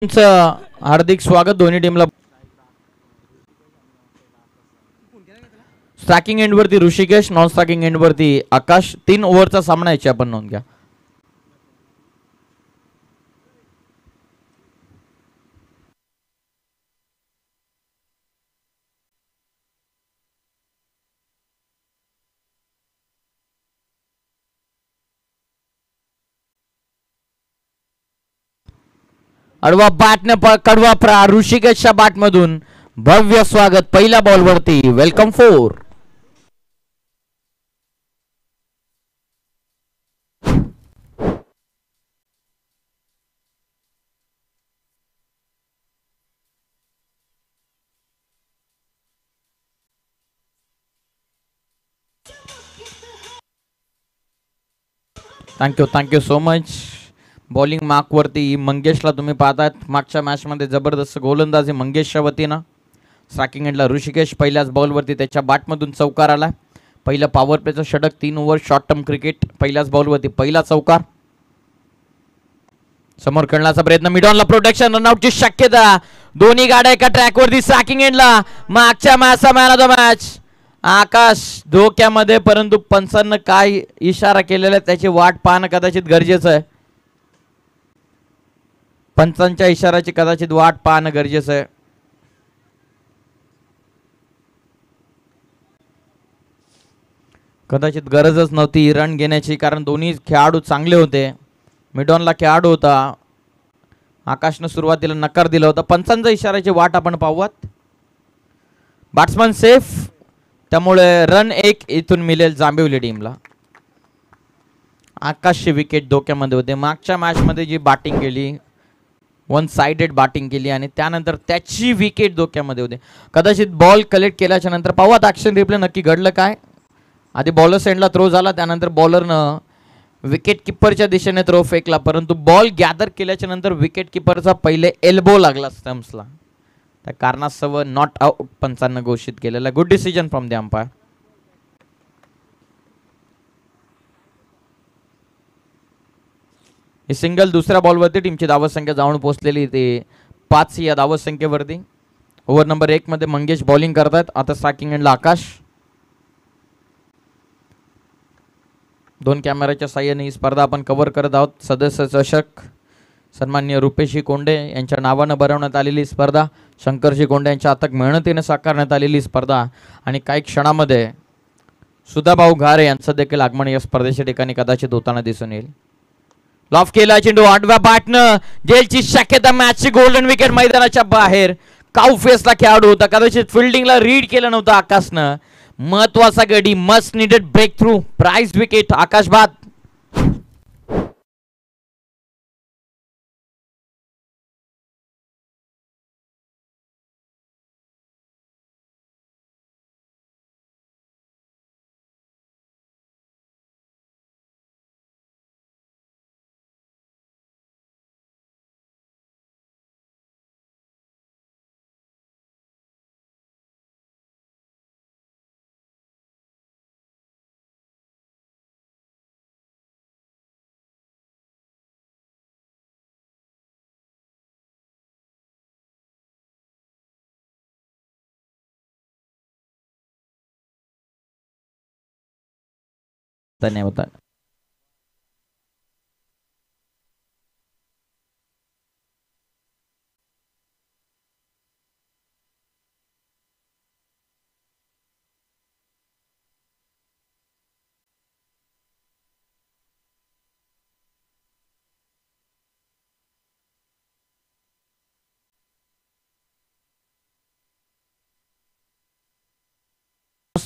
तुमचं हार्दिक स्वागत दोन्ही टीमला. स्ट्रायकिंग एंडवरती ऋषिकेश, नॉन स्ट्रायकिंग एंडवरती आकाश. 3 ओव्हरचा सामना याची आपण नोंद घ्या. अडवा बॅटने कडवा ऋषिकेशच्या बॅटमधून भव्य स्वागत पहिल्या बॉलवरती. Welcome 4. Thank you so much. Bowling मार्कवरती मंगेशला तुम्ही पाहतात. मागच्या मॅचमध्ये जबरदस्त गोलंदाजी मंगेशच्या वतीनं. स्ट्रायकिंग एंडला ऋषिकेश. पहिल्याच बॉलवरती त्याच्या बॅटमधून चौकार आला. पहिलं पॉवर प्लेचं षटक. 3 ओव्हर शॉर्ट टर्म क्रिकेट. पहिल्याच बॉलवरती पहिला चौकार. समोर खेळण्याचा प्रयत्न. मिडॉनला प्रोटेक्शन. रनआउटची शक्यता. दोन्ही गाड्या एका ट्रॅकवरती. स्ट्रायकिंग एंडला मागच्या मॅचचा मॅन ऑफ द मॅच आकाश धोक्यामध्ये, परंतु पंचांना काय इशारा केलेला आहे त्याची वाट पाहणं कदाचित गरजेचं आहे. पंचांच्या इशाराची कदाचित वाट पाहणं गरजेचं आहे. कदाचित गरजच नव्हती रन घेण्याची, कारण दोन्ही खेळाडू चांगले होते. मिडॉनला खेळाडू होता. आकाशनं सुरुवातीला नकार दिला होता. पंचांच्या इशाराची वाट आपण पाहूयात. बॅट्समन सेफ, त्यामुळे रन 1 इथून मिळेल जांभिवली टीमला. आकाशची विकेट धोक्यामध्ये होते. मागच्या मॅचमध्ये जी बॅटिंग केली, 1 साइडेड बॅटिंग केली आणि त्यानंतर त्याची विकेट धोक्यामध्ये होते. कदाचित बॉल कलेक्ट केल्याच्या नंतर पाहूयात ॲक्शन रिप्ले नक्की घडलं काय. आधी बॉलर सेंडला थ्रो झाला, त्यानंतर बॉलरनं विकेट किपरच्या दिशेने थ्रो फेकला, परंतु बॉल गॅदर केल्याच्या नंतर विकेट किपरचा पहिले एल्बो लागला स्टम्प्सला. त्या कारणास्तव नॉट आउट पंचांना घोषित केलेला. Good decision from the umpire. He single दुसऱ्या बॉलवरती. टीमची धावसंख्या जाऊन पोहोचलेली ते 5 या धावसंख्येवरती. ओव्हर नंबर 1 मध्ये मंगेश बॉलिंग करतात. आता स्ट्रायकिंग एंडला आकाश. 2 कॅमेऱ्याच्या साह्याने ही स्पर्धा आपण कव्हर करत आहोत. सदस्य चषक सन्माननीय रुपेशजी कोंडे यांच्या नावानं भरवण्यात आलेली स्पर्धा. शंकरजी कोंडे यांच्या अथक मेहनतीने साकारण्यात आलेली स्पर्धा. आणि काही क्षणामध्ये सुधाभाऊ घारे यांचं देखील आगमन या स्पर्धेच्या ठिकाणी कदाचित होताना दिसून येईल. लॉफ केला चेंडू. 8व्या बॅटनं जेलची शक्यता. मॅचची गोल्डन विकेट मैदानाच्या बाहेर. काऊ फेसला खेळाडू होता. कदाचित फिल्डिंगला रीड केलं नव्हतं आकाशनं. महत्वाचा गडी. Must needed breakthrough. Prize wicket Akash बाद. धन्यवाद.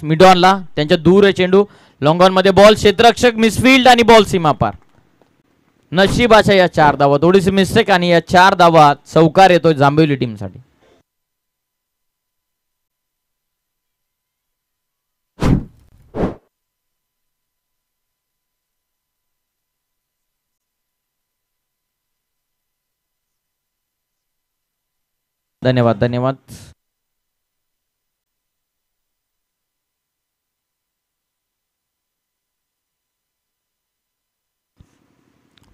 मिडॉनला त्यांच्या दूर आहे चेंडू. लॉंग ऑन मध्ये बॉल. क्षेत्ररक्षक मिसफिल्ड आणि बॉल सीमापार. नशिबाच्या या 4 धावा. थोडीशी मिस्टेक आणि या 4 धावा. चौकार येतोय जांभिवली टीमसाठी. धन्यवाद धन्यवाद.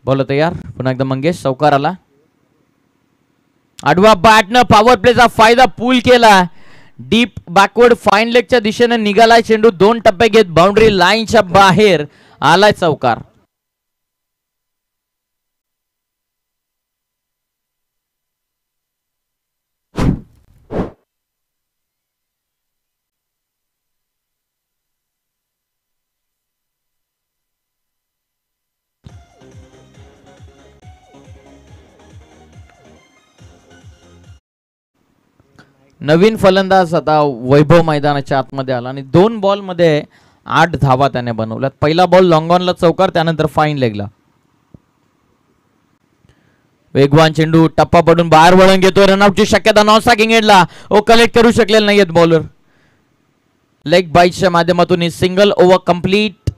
बॉल तयार. पुन्हा एकदा मंगेश. चौकार आला. आडवा बॅटनं पॉवर प्लेचा फायदा पूल केला. डीप बॅकवर्ड फाईन लेगच्या दिशेने निघालाय चेंडू. 2 टप्पे घेत बाउंड्री लाईनच्या बाहेर आलाय चौकार. नवीन फलंदाज आता वैभव मैदानाच्या आतमध्ये आला आणि 2 बॉल मध्ये 8 धावा त्याने बनवल्यात. पहिला बॉल लॉंग ऑनला चौकार, त्यानंतर फाईन लेगला. वेगवान चेंडू टप्पा पडून बाहेर वळण घेतो. रनआउटची शक्यता नॉन स्ट्रायकिंग एंडला. कलेक्ट करू शकलेले नाहीयेत बॉलर. लेग बाईटच्या माध्यमातून ही सिंगल ओव्हर कंप्लीट.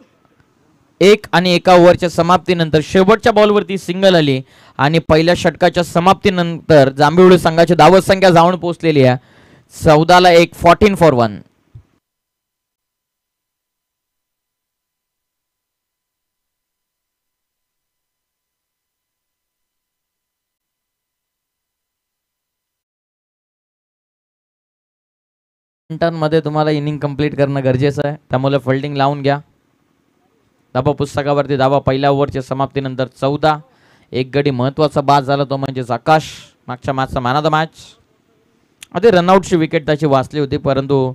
1 आणि 1 ओव्हरच्या समाप्तीनंतर शेवटच्या बॉलवरती सिंगल आली आणि पहिल्या षटकाच्या समाप्तीनंतर जांभिवली संघाची धावत संख्या जाऊन पोहोचलेली आहे 14 ला 1. 14 for 1. मध्ये तुम्हाला इनिंग कंप्लीट करणं गरजेचं आहे, त्यामुळे फिल्डिंग लावून घ्या. धाबा पुस्तकावरती धावा पहिल्या ओव्हरच्या समाप्तीनंतर 14. एक गडी महत्वाचा बाद झाला, तो म्हणजे आकाश. मागच्या मॅचचा मॅन ऑफ द मॅच. आधी रनआउटची विकेट त्याची वाचली होती, परंतु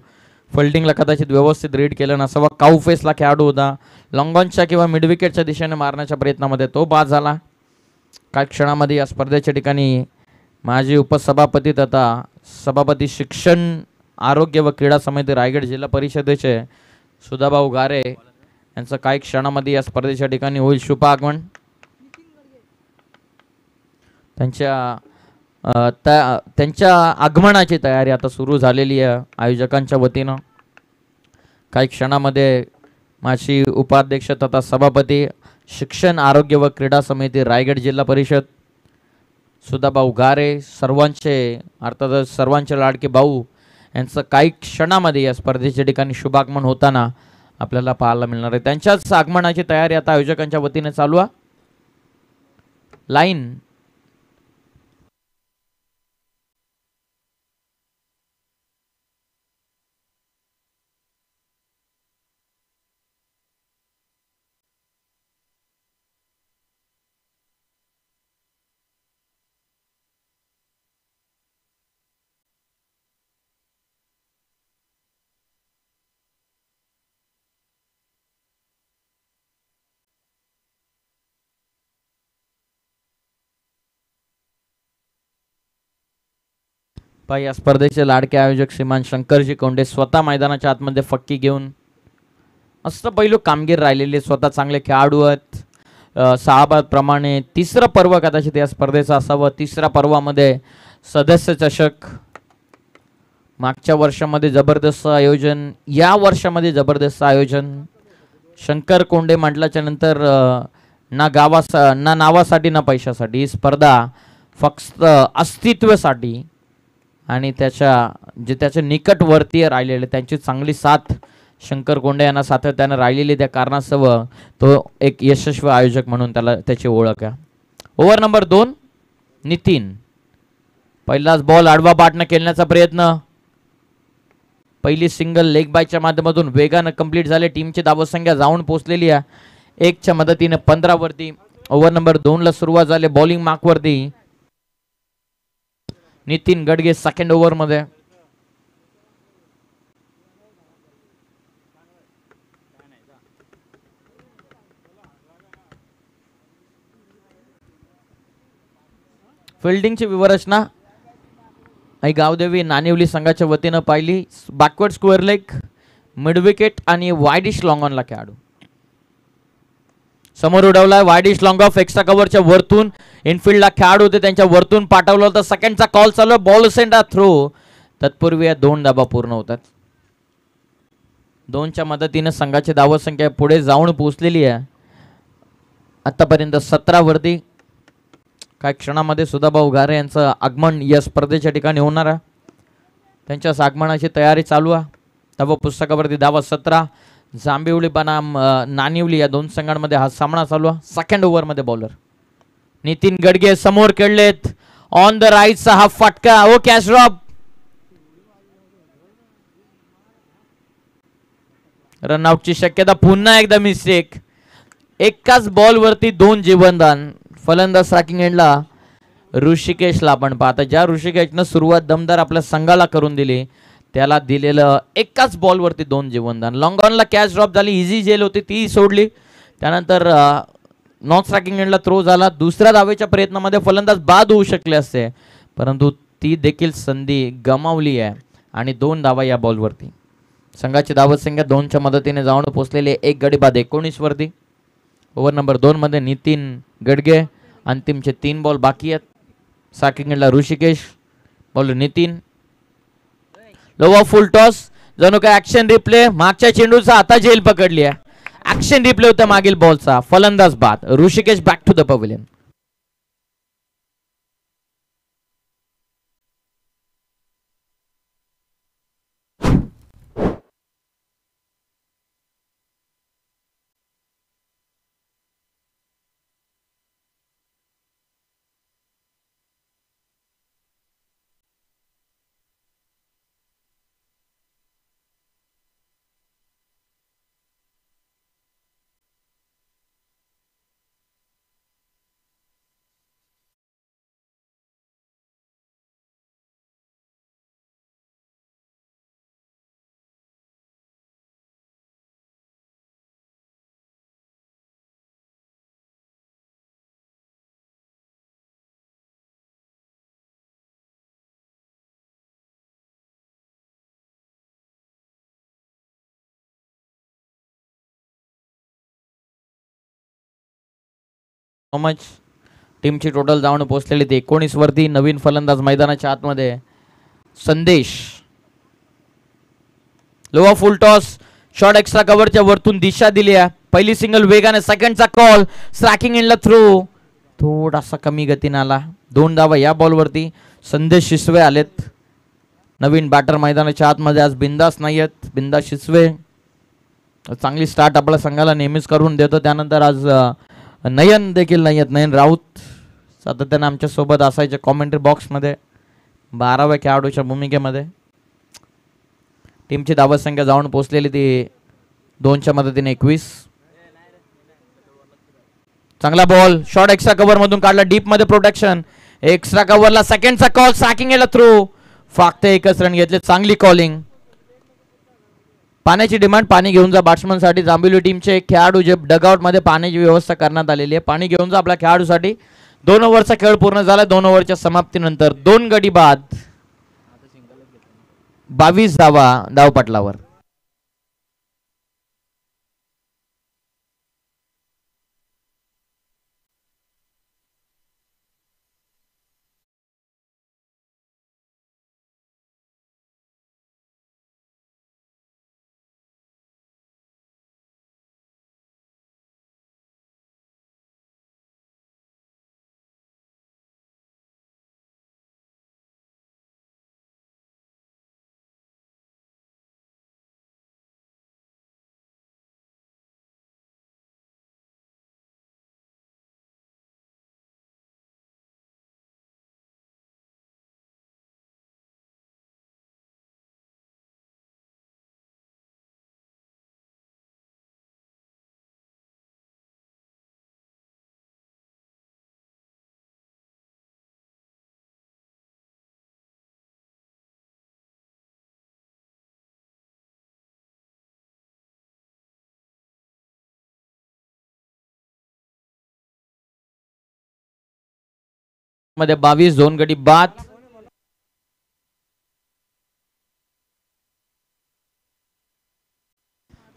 फिल्डिंगला कदाचित व्यवस्थित रीड केलं नसावं. काऊ फेसला खेळाडू होता. लॉंग ऑनच्या किंवा मिड विकेटच्या दिशेने मारण्याच्या प्रयत्नामध्ये तो बाद झाला. काही क्षणामध्ये या स्पर्धेच्या ठिकाणी माजी उपसभापती तथा सभापती शिक्षण आरोग्य व क्रीडा समिती रायगड जिल्हा परिषदेचे सुधाभाऊ गारे यांचं काही क्षणामध्ये या स्पर्धेच्या ठिकाणी होईल शुभ आगमन. त्यांच्या आगमनाची तयारी आता सुरू झालेली आहे आयोजकांच्या वतीनं. काही क्षणामध्ये माजी उपाध्यक्ष तथा सभापती शिक्षण आरोग्य व क्रीडा समिती रायगड जिल्हा परिषद सुधाभाऊ गारे, अर्थातच सर्वांचे लाडके भाऊ यांचं काही क्षणामध्ये या स्पर्धेच्या ठिकाणी शुभागमन होताना आपल्याला पाहायला मिळणार आहे. त्यांच्याच आगमनाची तयारी आता आयोजकांच्या वतीने चालू आहे. लाईन या स्पर्धेचे लाडके आयोजक श्रीमान शंकरजी कोंडे स्वतः मैदानाच्या आतमध्ये फक्की घेऊन असं पहिलं कामगिरी राहिलेली, स्वतः चांगले खेळाडू आहेत. 6 बाद प्रमाणे 3रं पर्व कदाचित या स्पर्धेचं असावं. 3ऱ्या पर्वामध्ये सदस्य चषक, मागच्या वर्षामध्ये जबरदस्त आयोजन, या वर्षामध्ये जबरदस्त आयोजन. शंकर कोंडे म्हटल्याच्या नंतर ना नावासाठी ना पैशासाठी ही स्पर्धा फक्त अस्तित्वासाठी आणि त्याच्या निकटवर्तीय राहिलेले त्यांची चांगली साथ शंकर कोंडे यांना सातत्याने राहिलेली, त्या कारणास्तव तो एक यशस्वी आयोजक म्हणून त्याची ओळख आहे. Over number 2 Nitin. पहिलाच बॉल आडवा बाटनं खेळण्याचा प्रयत्न. पहिली सिंगल लेग बायच्या माध्यमातून वेगानं कंप्लीट झाले. टीमची धावसंख्या जाऊन पोहोचलेली आहे 1च्या मदतीने 15 वरती. ओव्हर नंबर 2 ला सुरुवात झाली. बॉलिंग मार्कवरती नितीन गडगे सेकंड ओव्हर मध्ये. फिल्डिंगची विवरचना गावदेवी नानिवली संघाच्या वतीनं पाहिली. Backward square leg, mid wicket आणि वाईडिश लॉंग ऑनला खेळाडू. समोर उडवलाय वाईडिश लॉंग ऑफ. एक्स्ट्रा कव्हरच्या वरतून इनफिल्डला खेळाडू होते, त्यांच्या वरतून पाठवलं होतं. सेकंडचा कॉल चालू. बॉल सेंडर थ्रो. तत्पूर्वी 2 धाबा पूर्ण होतात. 2च्या मदतीने संघाची धावत संख्या पुढे जाऊन पोहोचलेली आहे आतापर्यंत 17 वरती. काही क्षणामध्ये सुधाभाऊ गारे यांचं आगमन या स्पर्धेच्या ठिकाणी होणार आहे. त्यांच्या आगमनाची तयारी चालू आहे. धावा पुस्तकावरती धावा 17. जांभिवली बनाम नानिवली या 2 संघांमध्ये हा सामना चालू आहे. सेकंड ओव्हर मध्ये बॉलर नितीन गडगे समोर खेळलेत. ऑन द राईटचा हा फटका. ओ कॅच ड्रॉप. रनआउटची शक्यता. पुन्हा एकदा मिस्टेक. एकाच बॉल वरती 2 जीवनदान. फलंदाज ट्रॅकिंग एंडला ऋषिकेशला आपण पाहता. ज्या ऋषिकेशनं सुरुवात दमदार आपल्या संघाला करून दिली, त्याला दिलेलं एकाच बॉल वरती 2 जीवनदान. लॉंग ऑनला कॅच ड्रॉप झाली. इझी जेल होती ती सोडली. त्यानंतर नॉन स्ट्रायकिंग एंडला थ्रो झाला. दुसऱ्या धावेच्या प्रयत्नामध्ये फलंदाज बाद होऊ शकले असते, परंतु ती देखील संधी गमावली आहे आणि 2 धावा या बॉलवरती. संघाची धावत संख्या 2च्या मदतीने जाऊन पोहोचलेली. एक गडी बाद 19 वरती. ओव्हर नंबर 2 मध्ये नितीन गडगे. अंतिमचे 3 बॉल बाकी आहेत. स्ट्रायकिंग एंडला Rishikesh, bowler Nitin. Lower full toss. जणू काय ऍक्शन रिप्ले. मागच्या चेंडूचा आता जेल पकडली आहे. ऍक्शन रिप्ले होता मागील बॉलचा. फलंदाज बाद. Rishikesh back to the pavilion. मच टीमची टोटल जाऊन पोहोचलेली ते 19 वरती. नवीन फलंदाज मैदानाच्या आतमध्ये संदेश. लोवा फुल टॉस. शॉर्ट एक्स्ट्रा कव्हरच्या वरतून दिशा दिली आहे. पहिली सिंगल वेगाने. सेकंडचा कॉल. स्ट्रायकिंग एंडला थ्रो थोडासा कमी गतीने आला. 2 धावा या बॉलवरती. संदेश शिसवे आलेत. नवीन बॅटर मैदानाच्या आतमध्ये आज. बिंदास नाही आहेत. बिंदास शिसवे चांगली स्टार्ट आपल्या संघाला नेहमीच करून देतो. त्यानंतर आज नयन देखील नाही आहेत. नयन राऊत सातत्याने आमच्या सोबत असायचे कॉमेंट्री बॉक्समध्ये 12व्या खेळाडूच्या भूमिकेमध्ये. टीमची धावत संख्या जाऊन पोहोचलेली ती 2च्या मदतीने 21. चांगला बॉल. शॉर्ट एक्स्ट्रा कव्हर मधून काढला. डीप मध्ये प्रोटेक्शन. एक्स्ट्रा कव्हरला सेकंडचा कॉल. स्ट्रायकिंग एंडला थ्रो. फक्त एकच रन घेतले. चांगली कॉलिंग. पाण्याची डिमांड. पाणी घेऊन जा बॅट्समन साठी. जांभिवली टीमचे खेळाडू जे डगआउट मध्ये पाण्याची व्यवस्था करण्यात आलेली आहे. पाणी घेऊन जा आपल्या खेळाडूसाठी. 2 ओव्हरचा खेळ पूर्ण झाला. 2 ओव्हरच्या समाप्तीनंतर 2 गडी बाद. 22 धावा धावपटलावर. मध्ये 22. 2 गडी बाद.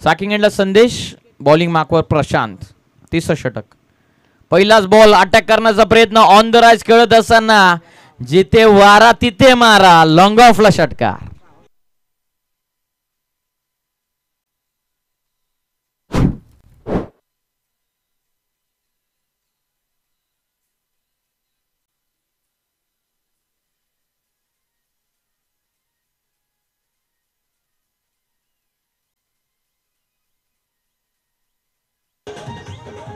स्ट्रायकिंग एंडला संदेश. बॉलिंग मार्कवर प्रशांत. 30 षटक. पहिलाच बॉल. अटॅक करण्याचा प्रयत्न. ऑन द राईज खेळत असताना जिथे वारा तिथे मारा. लॉंग ऑफला षटकार.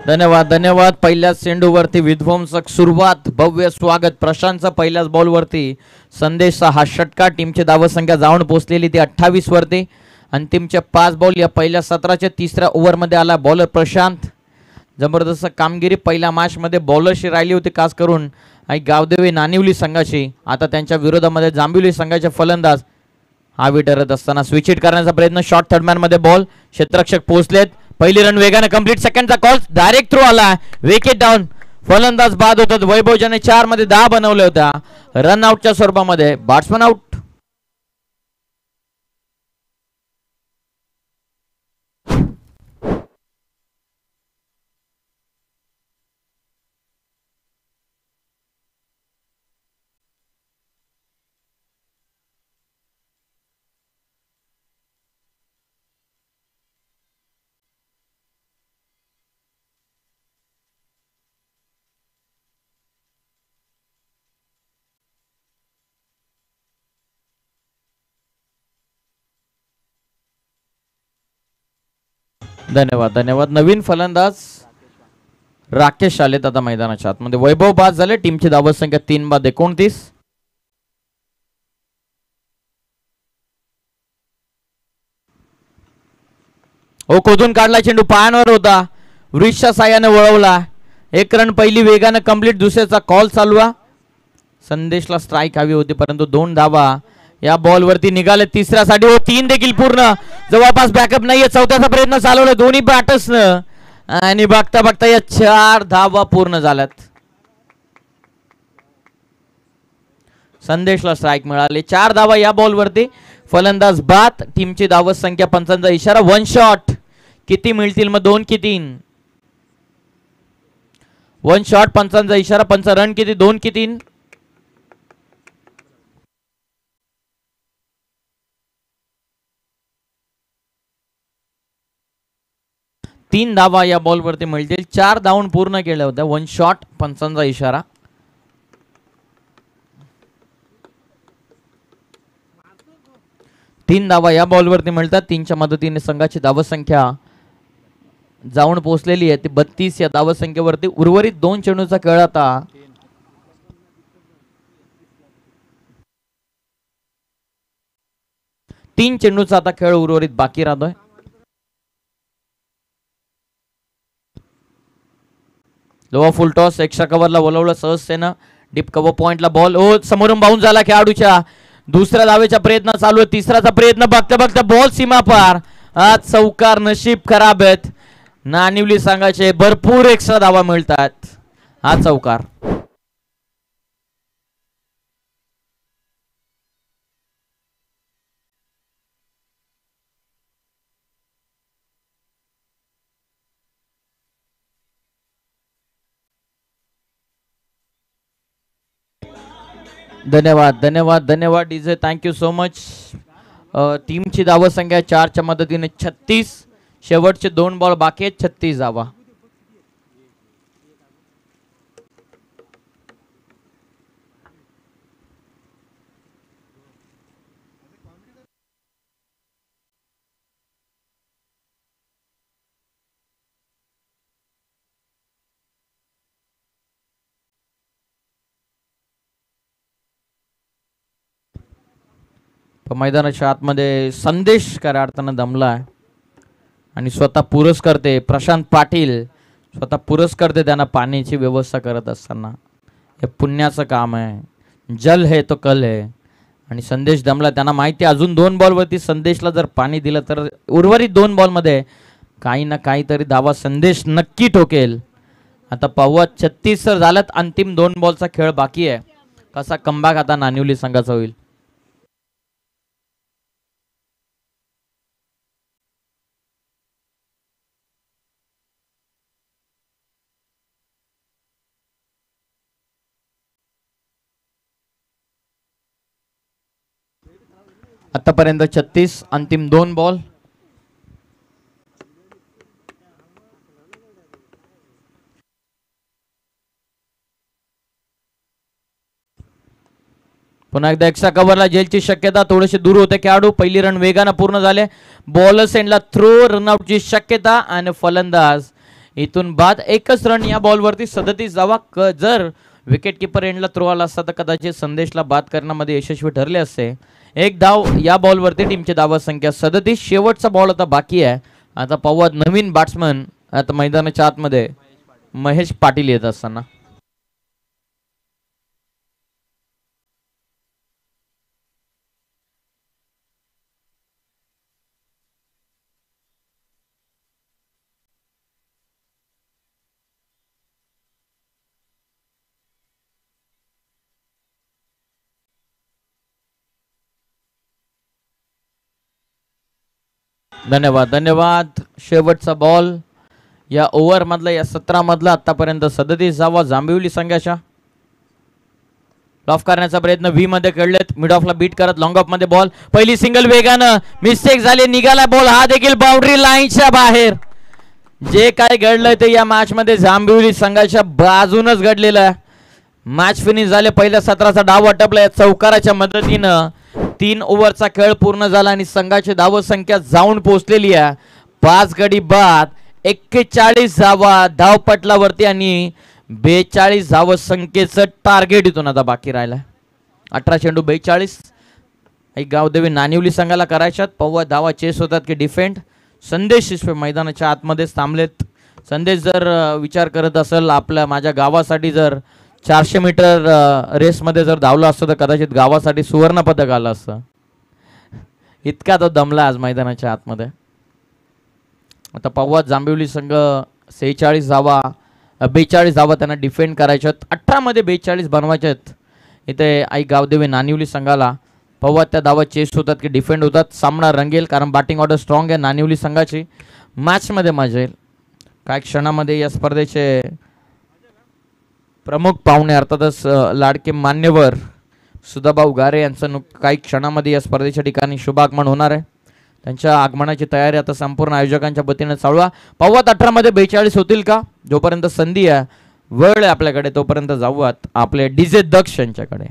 धन्यवाद धन्यवाद. पहिल्याच चेंडूवरती विध्वंसक सुरुवात, भव्य स्वागत प्रशांतचा. पहिल्याच बॉलवरती संदेशचा हा षटकार. टीमची धावसंख्या जाऊन पोहोचलेली ती 28 वरती. अंतिमचे 5 बॉल या पहिल्या सत्राच्या तिसऱ्या ओव्हरमध्ये आला बॉलर प्रशांत. जबरदस्त कामगिरी पहिल्या मॅचमध्ये बॉलरशी राहिली होती, खास करून आई गावदेवी नानिवली संघाची. आता त्यांच्या विरोधामध्ये जांभिवली संघाचे फलंदाज हावी ठरत असताना स्विच हिट करण्याचा प्रयत्न. शॉर्ट थर्डमॅन मध्ये बॉल, क्षेत्ररक्षक पोहोचलेत. पहिली रन वेगाने कंप्लीट. सेकंडचा कॉल डायरेक्ट थ्रू आला, विकेट डाऊन. फलंदाज बाद होतात. वैभव ज्याने 4 मध्ये 10 बनवल्या होत्या रन आउटच्या स्वरूपामध्ये, बॅट्समन आउट. धन्यवाद धन्यवाद. नवीन फलंदाज राकेश आलेत आता मैदानाच्या आतमध्ये. वैभव बाद झाले. टीमची धावसंख्या 3 बाद 29. ओ खोदून काढला चेंडू, पायांवर होता, वृषच्या साह्याने वळवला. 1 रन पहिली वेगाने कंप्लीट. दुसऱ्याचा कॉल चालू आहे. संदेशला स्ट्राईक हवी होती परंतु 2 धावा या बॉल वरती निघाले. तिसऱ्यासाठी 3 देखील पूर्ण. जवळपास बॅकअप नाहीये. चौथ्याचा प्रयत्न चालवला दोन्ही बॅटर्सनं आणि बघता बघता या 4 धावा पूर्ण झाल्यात. संदेशला स्ट्राईक मिळाले. 4 धावा या बॉल वरती. फलंदाज बाद. टीमची धावत संख्या 5चा इशारा. 1 शॉट किती मिळतील मग? 2 की 3? 1 शॉट 5चा इशारा. 5 रन किती? 2 की 3? 3 धावा या बॉल वरती मिळतील. 4 धावून पूर्ण केल्या होत्या. 1 शॉट 5चा इशारा. तीन धावा या बॉल वरती मिळतात. 3च्या मदतीने संघाची धावसंख्या जाऊन पोहोचलेली आहे ती 32 या धावसंख्येवरती. उर्वरित 2 चेंडूचा खेळ आता. 3 चेंडूचा आता खेळ उर्वरित बाकी राहतोय. लोवा फुल टॉस. एक्स्ट्रा कव्हरला बोलवलं सहजतेनं. डीप कव्हर पॉइंटला बॉल. ओ समोरून बाउन्स झाला खेळाडूच्या. दुसऱ्या धावेचा प्रयत्न चालू आहे. तिसऱ्याचा प्रयत्न. बघता बघता बॉल सीमा पार. आज चौकार. नशीब खराब आहेत नानिवली संघाचे. भरपूर एक्स्ट्रा धावा मिळतात. हा चौकार. धन्यवाद धन्यवाद धन्यवाद डीजे. Thank you so much. टीमची धावसंख्या 4च्या मदतीने 36. शेवटचे 2 बॉल बाकी आहेत. 36 धावा. मैदानाच्या आतमध्ये संदेश खऱ्या अर्थानं दमलाय आणि स्वतः पुरस्कर्ते प्रशांत पाटील स्वतः पुरस्कर्ते त्यांना पाण्याची व्यवस्था करत असताना. हे पुण्याचं काम आहे. जल है तो कल है. आणि संदेश दमला. त्यांना माहिती अजून 2 बॉलवरती संदेशला जर पाणी दिलं तर उर्वरित 2 बॉलमध्ये काही ना काहीतरी धावा संदेश नक्की ठोकेल. आता पाहूया. 36 तर झाल्यात. अंतिम 2 बॉलचा खेळ बाकी आहे. कसा कमबॅक आता नानिवली संघाचा होईल. आतापर्यंत 36. अंतिम 2 बॉल. पुन्हा एकदा एक्स्ट्रा कव्हरला जेलची शक्यता. थोडेसे दूर होते खेळाडू. पहिली रन वेगाने पूर्ण झाले. Bowler सेंडला throw. रनआउटची शक्यता आणि फलंदाज इथून बाद एकच रन या बॉलवरती 37 धावा. जर विकेट किपर एंडला थ्रो आला असता तर कदाचित संदेशला बाद करण्यामध्ये यशस्वी ठरले असते. एक धाव या बॉलवरती टीमची धावा संख्या 37. शेवटचा बॉल आता बाकी आहे. आता पाहूया नवीन बॅट्समन आता मैदानाच्या आतमध्ये महेश पाटील येत असताना. धन्यवाद धन्यवाद. शेवटचा बॉल या ओव्हर मधला या 17 मधला आतापर्यंत 37 धावा जांभिवली संघाच्या. ऑफ करण्याचा प्रयत्न व्ही मध्ये खेळलेत. मिड ऑफला बीट करत लॉंग ऑफ मध्ये बॉल. पहिली सिंगल वेगानं मिस्टेक झाली. निघाला बॉल. हा देखील बाउंड्री लाईनच्या बाहेर. जे काय घडलंय ते या मॅच मध्ये जांभिवली संघाच्या बाजूनच घडलेलं आहे. मॅच फिनिश झाले. पहिल्या सत्राचा डाव आटपला. या चौकाराच्या मदतीनं 3 ओव्हरचा खेळ पूर्ण झाला आणि संघाची धाव संख्या जाऊन पोहोचलेली आहे 5 गडी बाद. 41 धावा धावपटलावरती आणि 42 धाव संख्येचं टार्गेट इथून आता बाकी राहिलं. 18 चेंडू 42. एक गावदेवी नानिवली संघाला करायच्यात. पव्वा धावा चेस होतात की डिफेंड. संदेश शिसवे मैदानाच्या आतमध्येच थांबलेत. संदेश जर विचार करत असेल माझ्या गावासाठी जर 400 मीटर रेसमध्ये जर धावला असतं तर कदाचित गावासाठी सुवर्ण पदक आलं असतं. इतका तो दमला आज मैदानाच्या आतमध्ये. आता पाहूया जांभिवली संघ 46 धावा 42 धावा त्यांना डिफेंड करायच्यात. 18 मध्ये 42 बनवायच्यात इथे आई गावदेवी नानिवली संघाला. पाहूया त्या धावा चेस होतात की डिफेंड होतात. सामना रंगेल कारण बॅटिंग ऑर्डर स्ट्रॉंग आहे नानिवली संघाची. मॅचमध्ये मजा येईल. काही क्षणामध्ये या स्पर्धेचे प्रमुख पाहुणे अर्थातच लाडके मान्यवर सुधाभाऊ गारे यांचं काही क्षणामध्ये या स्पर्धेच्या ठिकाणी शुभ आगमन होणार आहे. त्यांच्या आगमनाची तयारी आता संपूर्ण आयोजकांच्या वतीने चालवा. पाहूया 18 मध्ये 42 होतील का. जोपर्यंत संधी आहे वेळ आहे आपल्याकडे तोपर्यंत जाऊयात आपले डीजे दक्ष यांच्याकडे.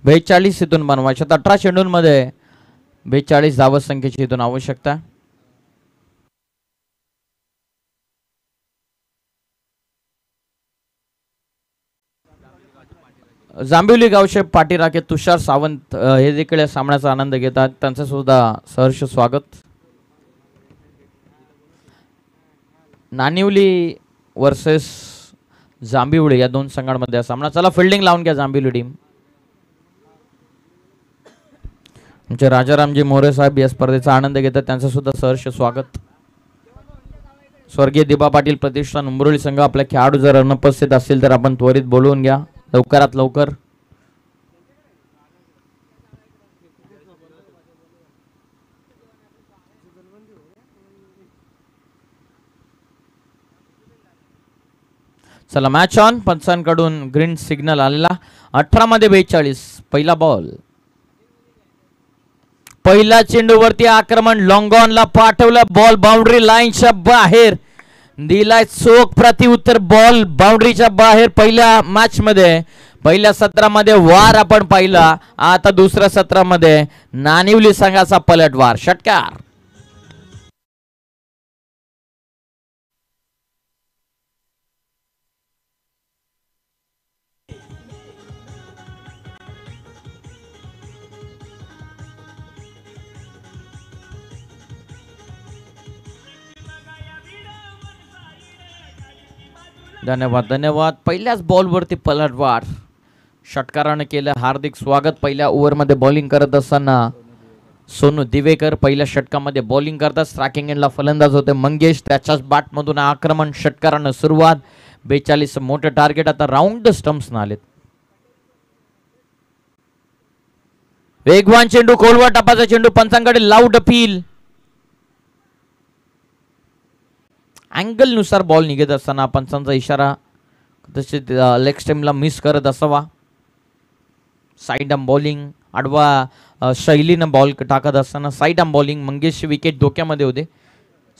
42 इथून बनवायच्या. 18 चेंडूंमध्ये 42 धावत संख्येची इथून आवश्यकता. जांभिवली गावचे पाठीराखे तुषार सावंत हे देखील या सामन्याचा आनंद घेतात. त्यांचं सुद्धा सहर्ष स्वागत. नानिवली वर्सेस जांभिवली या दोन संघांमध्ये सामना. चला फिल्डिंग लावून घ्या जांभिवली टीम. आमचे राजारामजी मोरे साहेब या स्पर्धेचा आनंद घेतात. त्यांचं सुद्धा सहर्ष स्वागत. स्वर्गीय दिबा पाटील प्रतिष्ठान उंबरोली संघ आपल्या खेळाडू जर अनुपस्थित असतील तर आपण त्वरित बोलवून घ्या लवकरात लवकर. चला मॅच ऑन. पंचांकडून ग्रीन सिग्नल आलेला. 18 मध्ये 42. पहिला बॉल. पहिला चेंडूवरती आक्रमण. लॉंग ऑनला पाठवलं. बॉल बाउंड्री लाईनच्या बाहेर दिलाय चोख प्रत्युत्तर. बॉल बाउंड्रीच्या बाहेर. पहिल्या मॅच मध्ये पहिल्या सत्रामध्ये वार आपण पाहिला. आता दुसऱ्या सत्रामध्ये नानिवली संघाचा पलटवार. षटकार. धन्यवाद धन्यवाद. पहिल्याच बॉलवरती पलटवार षटकाराने केलं. हार्दिक स्वागत. पहिल्या ओव्हरमध्ये बॉलिंग करत असताना सोनू दिवेकर पहिल्या षटकामध्ये बॉलिंग करतात. स्ट्रायकिंग एंडला फलंदाज होते मंगेश. त्याच्याच बॅटमधून आक्रमण. षटकारानं सुरुवात. 42 मोठे टार्गेट आता राऊंड द स्टंप्स आलेत. वेगवान चेंडू. खोलवा टपाचा चेंडू. पंचांकडे लाऊड अपील. अँगल नुसार बॉल निघत असताना पंचांचा इशारा तसेच लेग स्टेमला मिस करत असावा. Side arm bowling. आडवा शैलीनं बॉल टाकत असताना साईड आर्म बॉलिंग. मंगेशची विकेट धोक्यामध्ये होते.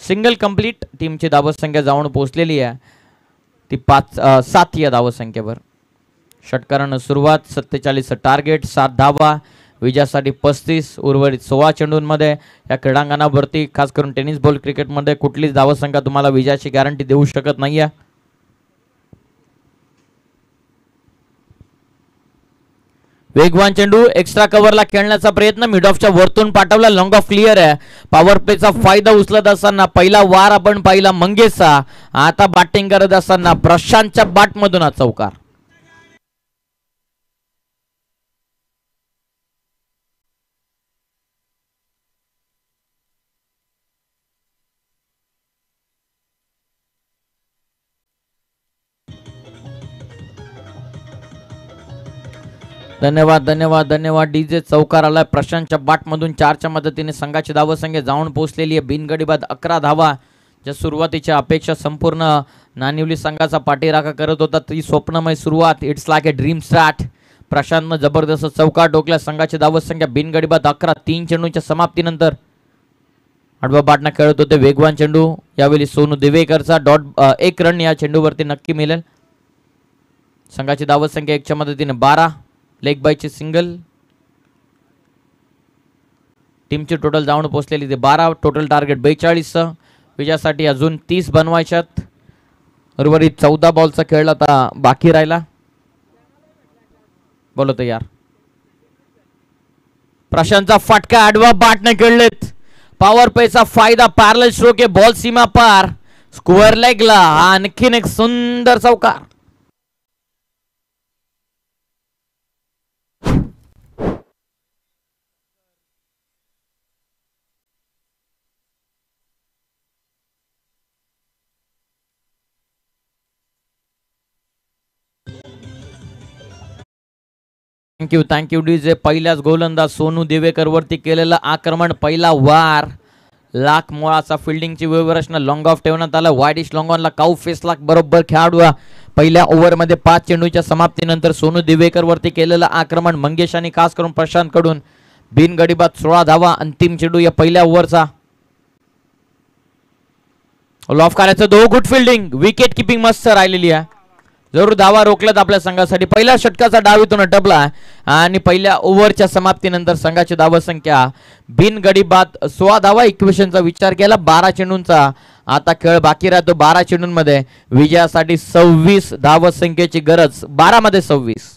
Single complete. टीमची धावत संख्या जाऊन पोहोचलेली आहे ती 7 या धावत संख्येवर. षटकारानं सुरुवात. 47 टार्गेट. 7 धावा. विजयासाठी 35. उर्वरित 16 चेंडूंमध्ये या क्रीडांगणावरती खास करून टेनिस बॉल क्रिकेटमध्ये कुठलीच धावत संख्या तुम्हाला विजयाची गॅरंटी देऊ शकत नाहीये. वेगवान चेंडू. एक्स्ट्रा कव्हरला खेळण्याचा प्रयत्न. मिड ऑफच्या वरतून पाठवला. लॉंग ऑफ क्लिअर आहे. पॉवर प्लेचा फायदा उचलत असताना पहिला वार आपण पाहिला मंगेशचा. आता बॅटिंग करत असताना प्रशांतच्या बॅटमधून हा चौकार. धन्यवाद धन्यवाद धन्यवाद. डीजे चौकार आलाय. प्रशांतच्या बॅटमधून 4च्या मदतीने संघाची धावत संख्या जाऊन पोहोचलेली आहे. बिनगडीबाद 11 धावा. ज्या सुरुवातीच्या अपेक्षा संपूर्ण नानिवली संघाचा पाठीराखा करत होता ती स्वप्नमय सुरुवात. It's like a dream start. प्रशांतनं जबरदस्त चौकार ठोकला. संघाची धावत संख्या बिनगडीबाद 11. 3 चेंडूंच्या समाप्तीनंतर आडवा बॅटनं खेळत होते. वेगवान चेंडू. यावेळी सोनू दिवेकरचा. 1 रन या चेंडूवरती नक्की मिळेल. संघाची धावत संख्या 1च्या मदतीने 12. लेग बायची सिंगल. टीमची टोटल जाऊन पोहोचलेली ते 12. Total target 42. विजयासाठी अजून 30 बनवायच्यात. उर्वरित 14 बॉलचा खेळ आता बाकी राहिला. बोलो तयार. प्रशांतचा फटका. आडवा बॅटने खेळलेत. पॉवर प्लेचा फायदा. पॅरल स्ट्रोक. बॉल सीमा पार. स्क्वेअर लेगला आणखीन एक सुंदर चौकार. Thank you DJ. पहिल्याच गोलंदाज सोनू देवेकर वरती केलेलं आक्रमण. पहिला वार. लाख मोळाचा फिल्डिंगची व्यवस्था. लॉंग ऑफ ठेवण्यात आला. वाईडिश लॉंग ऑनला काऊ फेस लाख बरोबर खेळाडू. पहिल्या ओव्हरमध्ये 5 चेंडूच्या समाप्तीनंतर सोनू दिवेकर वरती केलेलं आक्रमण. मंगेश आणि खास करून प्रशांत कडून बिनगडीबाद 16 धावा. अंतिम चेंडू या पहिल्या ओव्हरचा. लॉफ करायचं. 2 गुड फिल्डिंग. विकेट किपिंग मस्त राहिलेली आहे. जरूर धावा रोखल्यात आपल्या संघासाठी. पहिल्या षटकाचा डाव इथून अटपला आणि पहिल्या ओव्हरच्या समाप्तीनंतर संघाची धावा संख्या बिन गडी बाद 16 धावा. इक्वेशनचा विचार केला 12 चेंडूंचा आता खेळ बाकी राहतो. 12 चेंडूंमध्ये विजयासाठी 26 धावा संख्येची गरज. 12 मध्ये 26.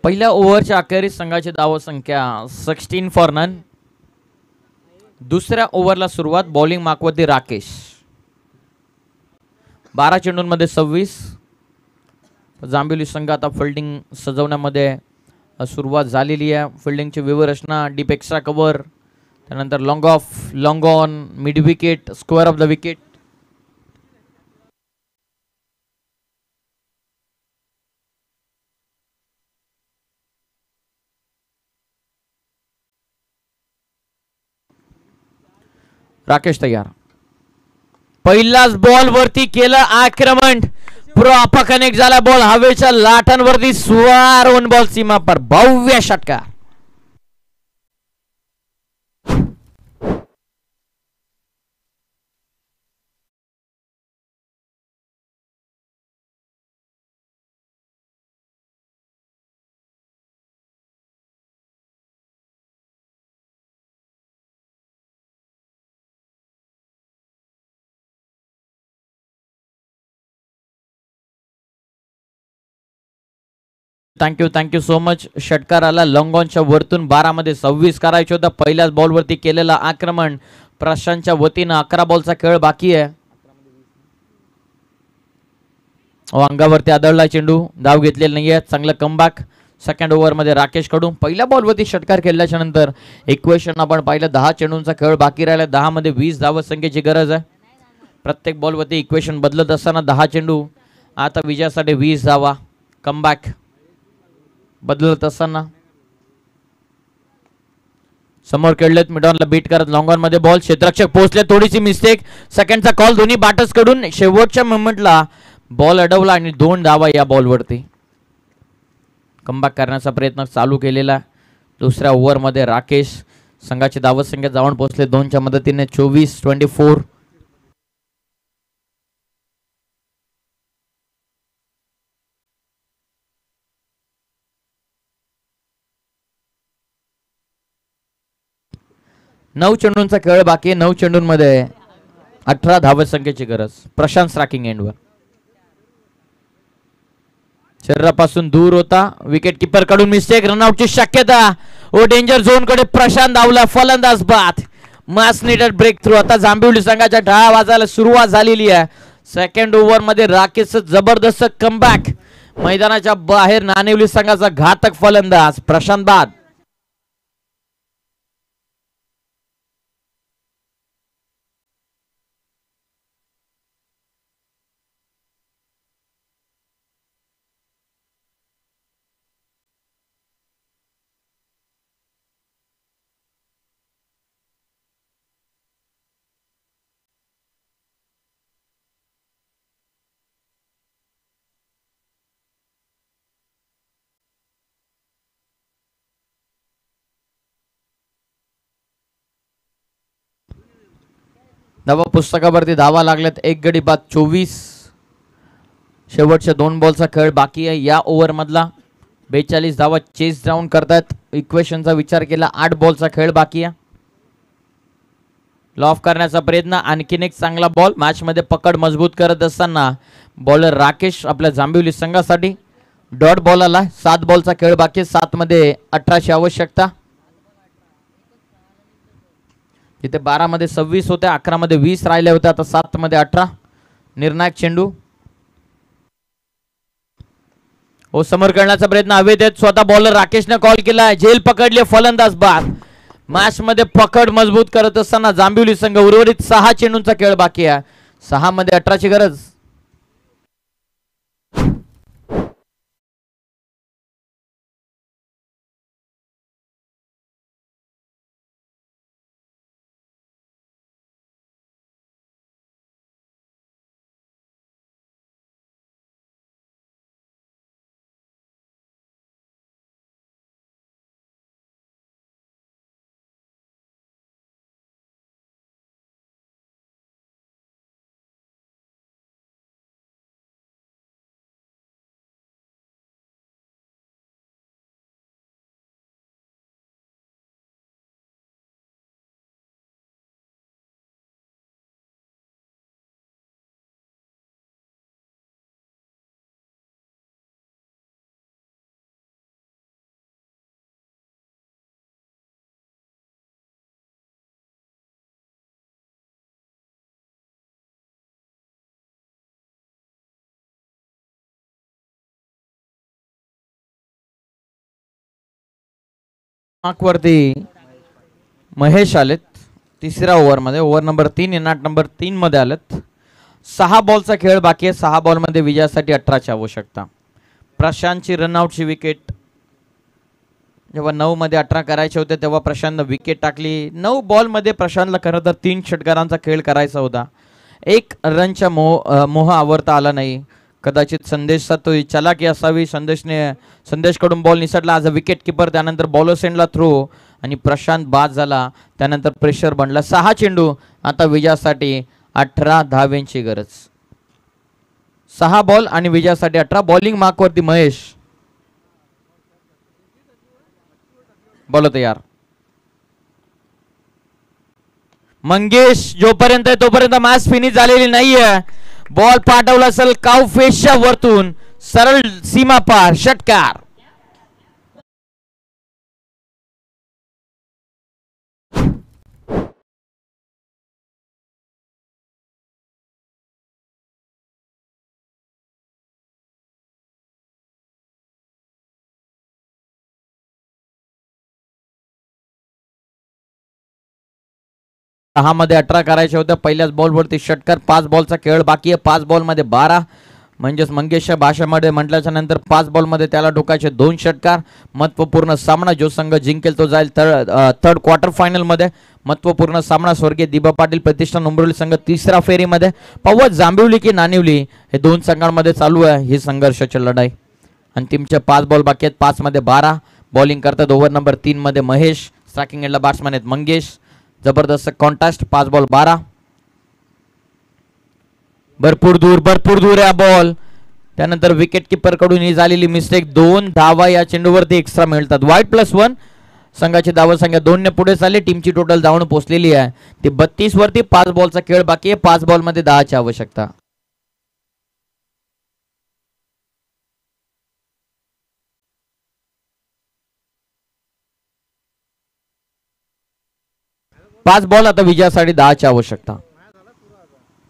पहिल्या ओव्हरच्या अखेरीस संघाची धाव संख्या 16 फॉर नन. दुसऱ्या ओव्हरला सुरुवात. बॉलिंग माकवती राकेश. 12 चेंडूंमध्ये 26. जांभिवली संघ आता फिल्डिंग सजवण्यामध्ये सुरुवात झालेली आहे. फिल्डिंगची व्यूहरचना डीप एक्स्ट्रा कव्हर, त्यानंतर long of, long on, mid wicket, square of the wicket. Rakesh तयार. पहिलाच बॉल वरती केलं आक्रमण. प्रॉपर कनेक्ट झाला बॉल हवेच्या लाटांवरती. स्वार ऑन बॉल सीमा पर. भव्य षटकार. Thank you so much. षटकार आला लॉंगॉनच्या वरतून. 12 मध्ये 26 करायचे होता. पहिल्याच बॉलवरती केलेला आक्रमण प्रशांतच्या वतीनं. 11 बॉलचा खेळ बाकी आहे. अंगावरती आदळला चेंडू. धाव घेतलेला नाहीये. चांगलं कमबॅक सेकंड ओव्हर मध्ये राकेश कडून. पहिल्या बॉलवरती षटकार खेळल्याच्या नंतर इक्वेशन आपण पाहिलं. 10 चेंडूंचा खेळ बाकी राहिला. 10 मध्ये 20 धाव संख्येची गरज आहे. प्रत्येक बॉलवरती इक्वेशन बदलत असताना 10 चेंडू आता विजयासाठी 20 धावा. कमबॅक बदलत असताना समोर खेळलेत. मिडॉनला बीट करत लॉंगॉन मध्ये बॉल. क्षेत्ररक्षक पोहोचले. थोडीशी मिस्टेक. सेकंडचा कॉल दोन्ही बॅटर्स कडून. शेवटच्या मोमेंटला बॉल अडवला आणि 2 धावा या बॉलवरती. कमबॅक करण्याचा प्रयत्न चालू केलेला. दुसऱ्या ओव्हरमध्ये राकेश संघाची धावत संख्या जाऊन पोहोचले 2च्या मदतीने 24-24. नऊ चेंडूंचा खेळ बाकी. 9 चेंडूंमध्ये 18 धावत संख्येची गरज. प्रशांत स्ट्रायकिंग एंडवर. शरीरापासून दूर होता. विकेट किपर कडून मिस्टेक. रनआउटची शक्यता. ओ डेंजर झोन कडे प्रशांत धावला. फलंदाज बाद. मास नीडेड ब्रेक थ्रू. आता जांभिवली संघाच्या ढाळा वाजायला सुरुवात झालेली आहे. सेकंड ओव्हर मध्ये राकेश जबरदस्त कमबॅक. मैदानाच्या बाहेर नाणेवली संघाचा घातक फलंदाज प्रशांत बाद. धावा पुस्तकावरती धावा लागल्यात. 1 गडी बाद 24. शेवटच्या 2 बॉलचा खेळ बाकी आहे. या ओव्हर मधला 42 धावा चेस डाऊन करतात. इक्वेशनचा विचार केला 8 बॉलचा खेळ बाकी आहे. लॉफ करण्याचा प्रयत्न. आणखीन एक चांगला बॉल. मॅच मध्ये पकड मजबूत करत असताना बॉलर राकेश आपल्या जांभिवली संघासाठी डॉट बॉल आला. 7 बॉलचा खेळ बाकी. 7 मध्ये 18ची आवश्यकता. तिथे 12 मध्ये 26 होत्या, 11 मध्ये 20 राहिल्या होत्या, आता 7 मध्ये 18. निर्णायक चेंडू हो समोर करण्याचा प्रयत्न हवेत येत स्वतः बॉलर राकेशने कॉल केलाय. झेल पकडली, फलंदाज बाद. मॅच मध्ये पकड मजबूत करत असताना जांभिवली संघ उर्वरित 6 चेंडूंचा खेळ बाकी आहे. 6 मध्ये 18 ची गरज. वरती महेश आलेत तिसऱ्या ओव्हर मध्ये. ओव्हर नंबर 3 इनाट नंबर 3 मध्ये आलेत. 6 बॉलचा खेळ बाकी आहे. 6 बॉल मध्ये विजयासाठी 18 ची आवश्यकता. प्रशांतची रनआउटची विकेट. जेव्हा 9 मध्ये 18 करायचे होते तेव्हा प्रशांतनं विकेट टाकली. 9 बॉल मध्ये प्रशांतला खरं तर 3 षटकारांचा खेळ करायचा होता. 1 रनच्या मोह आवरता आला नाही. कदाचित संदेशचा तो चलाकी असावी. संदेशकडून बॉल निसटला. आज विकेट किपर, त्यानंतर बॉलर सेंडला थ्रो आणि प्रशांत बाद झाला. त्यानंतर प्रेशर बनला. 6 चेंडू, आता विजयासाठी 18 धावेंची गरज. 6 बॉल आणि विजयासाठी 18. बॉलिंग मार्कवरती महेश. बॉल तयार. मंगेश जोपर्यंत आहे तोपर्यंत मॅच फिनिश झालेली नाहीये. बॉल पाठवला असेल काउ फेसच्या वरतून, सरळ सीमा पार, षटकार. मध्ये 18 करायचे होते. पहिल्याच बॉलवरती षटकार. 5 बॉलचा खेळ बाकी आहे. 5 बॉल मध्ये 12. म्हणजेच मंगेशच्या भाषेमध्ये म्हटल्याच्या नंतर 5 बॉल मध्ये त्याला ठोकायचे 2 षटकार. महत्वपूर्ण सामना. जो संघ जिंकेल तो जाईल थर्ड क्वार्टर फायनल मध्ये. महत्वपूर्ण सामना. स्वर्गीय दिबा पाटील प्रतिष्ठान उंबरवली संघ तिसऱ्या फेरीमध्ये. पवत जांभिवली की नानिवली हे 2 संघांमध्ये चालू आहे ही संघर्षाची लढाई. अंतिमचे 5 बॉल बाकी आहेत. 5 मध्ये 12. बॉलिंग करतात ओव्हर नंबर 3 मध्ये महेश. स्ट्रायकिंग एंडला बॅट्समॅन आहेत मंगेश. जबरदस्त कॉन्टेस्ट. 5 बॉल 12. भरपूर दूर आहे बॉल. त्यानंतर विकेट किपर कडून ही झालेली मिस्टेक. 2 धावा या चेंडूवरती एक्स्ट्रा मिळतात. वाईट +1. संघाची धावा संख्या 2 ने पुढे चालली. टीमची टोटल धावणं पोहोचलेली आहे ती 32 वरती. 5 बॉलचा खेळ बाकी आहे. 5 बॉल मध्ये 10 ची आवश्यकता. पाच बॉल, आता विजयासाठी 10 ची आवश्यकता.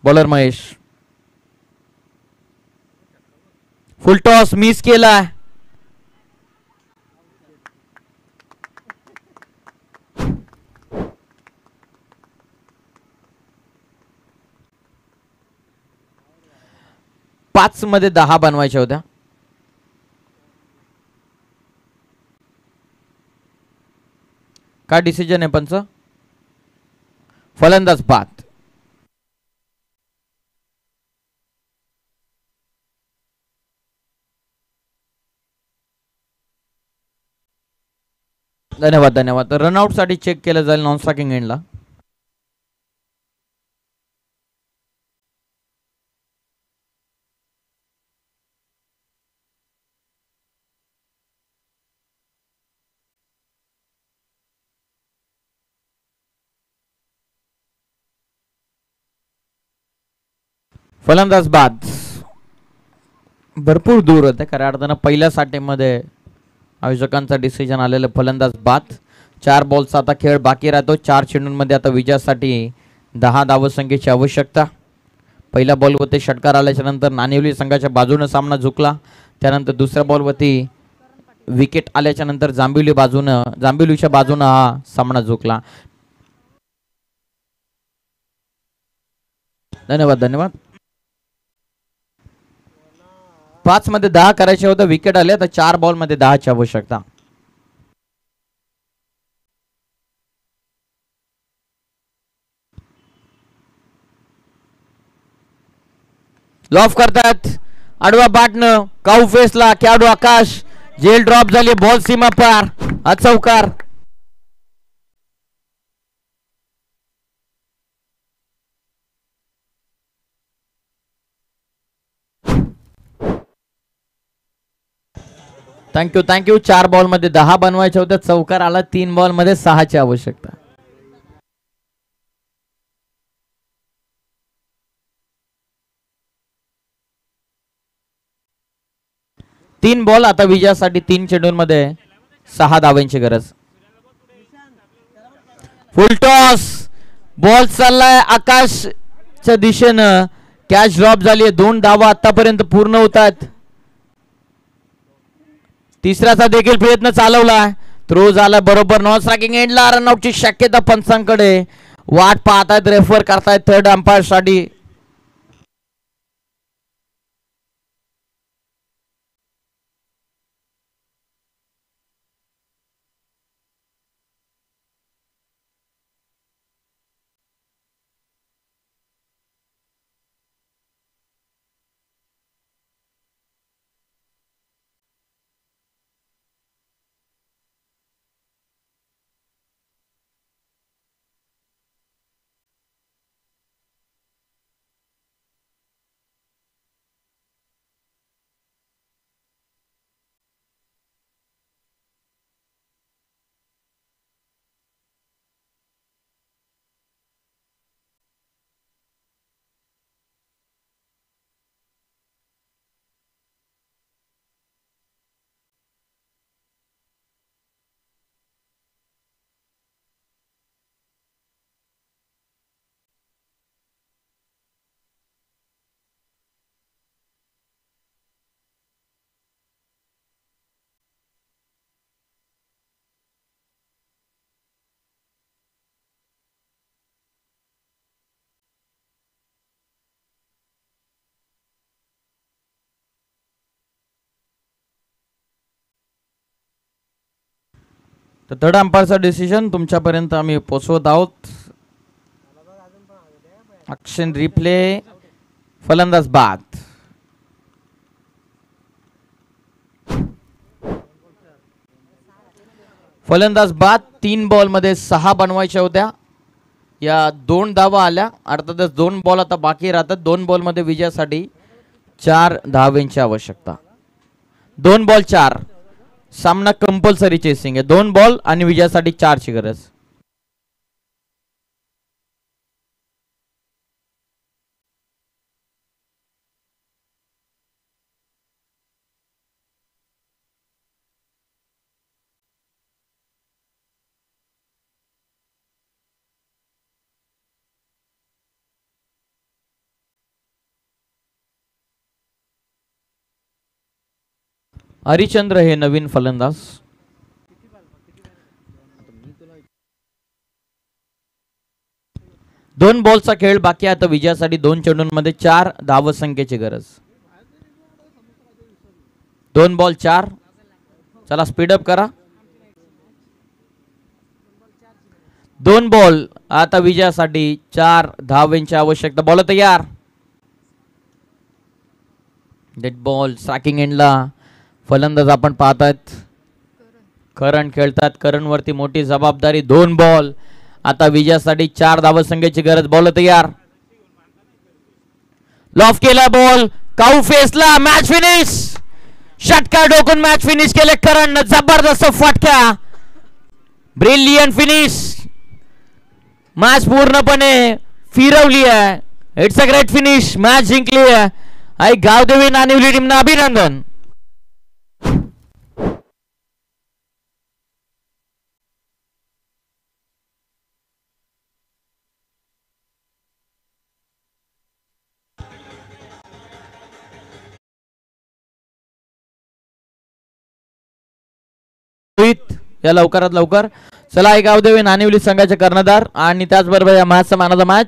बॉलर महेश. फुल टॉस मिस केला. पाच मध्ये 10 बनवायच्या होत्या. काय डिसिजन आहे पंच? फलंदाज बाद. धन्यवाद. रनआउट साठी चेक केलं जाईल नॉन स्ट्रायकिंग एंडला. फलंदाज बाद. भरपूर दूर होते खऱ्या अर्थानं. पहिल्या साठेमध्ये आयोजकांचा डिसिजन आलेलं. फलंदाज बाद. 4 बॉलचा आता खेळ बाकी राहतो. 4 चेंडूंमध्ये आता विजयासाठी 10 धावसंख्येची आवश्यकता. पहिल्या बॉलवरती षटकार आल्याच्या नंतर नाणिवली संघाच्या बाजूने सामना झुकला. त्यानंतर दुसऱ्या बॉलवरती विकेट आल्याच्या नंतर जांभिवलीच्या बाजूने हा सामना झुकला. धन्यवाद. 5 मध्ये 10 करायचे होते, विकेट आले तर 4 बॉल मध्ये 10 ची आवश्यकता. लॉफ करतात आडवा बॅटनं काऊ फेसला खेळाडू आकाश. जेल ड्रॉप झाली, बॉल सीमा पार, हा चौकार. थँक्यू. 4 बॉल मध्ये 10 बनवायचे होते, चौकार आला. 3 बॉल मध्ये 6 ची आवश्यकता. तीन बॉल आता विजयासाठी. 3 चेंडूंमध्ये 6 धावांची गरज. फुल टॉस, बॉल चाललाय आकाशच्या दिशेनं, कॅच ड्रॉप झाली. 2 धावा आतापर्यंत पूर्ण होतात. तिसऱ्याचा देखील प्रयत्न चालवला, थ्रो झाला बरोबर. नॉन स्ट्रायकिंग एंडला रनआउटची शक्यता पंचांकडे. वाट पाहतायत, रेफर करतायत थर्ड अंपायर साठी. तर थर्ड अंपायरचा डिसिजन तुमच्यापर्यंत आम्ही पोहोचवत आहोत. ॲक्शन रिप्ले, फलंदाज बाद. फलंदाज बाद. 3 बॉल मध्ये 6 बनवायच्या होत्या, या 2 धावा आल्या. अर्थातच 2 बॉल आता बाकी राहतात. 2 बॉल मध्ये विजयासाठी 4 धावांची आवश्यकता. 2 बॉल 4, सामना कंपल्सरी चेसिंग आहे. 2 बॉल आणि विजयासाठी 4 ची गरज. हरिचंद्र हे नवीन फलंदाज. दोन बॉलचा खेळ बाकी आहे आता विजयासाठी. 2 चेंडूंमध्ये 4 धावसंख्येची गरज. 2 बॉल 4. चला स्पीडअप करा. 2 बॉल आता विजयासाठी 4 धावांची आवश्यकता. बॉल तयार. Dead ball. स्ट्रायकिंग एंडला फलंदाज आपण पाहतात करण खेळतात. करण वरती मोठी जबाबदारी. 2 बॉल आता विजयासाठी 4 धावसंख्येची गरज. बॉल तयार. लॉफ केला बॉल, काऊ फेसला. Match finish. षटकार डोकून मॅच फिनिश केले करण. जबरदस्त फटका. Brilliant finish. मॅच पूर्णपणे फिरवली आहे. It's a great finish. Match जिंकली आहे. आई गावदेवी नाणिवली टीमना अभिनंदन. रोहित या लवकरात लवकर. चला एक गावदेवी नाणेवली संघाचे कर्णधार आणि त्याचबरोबर या मॅचचा मॅन ऑफ द मॅच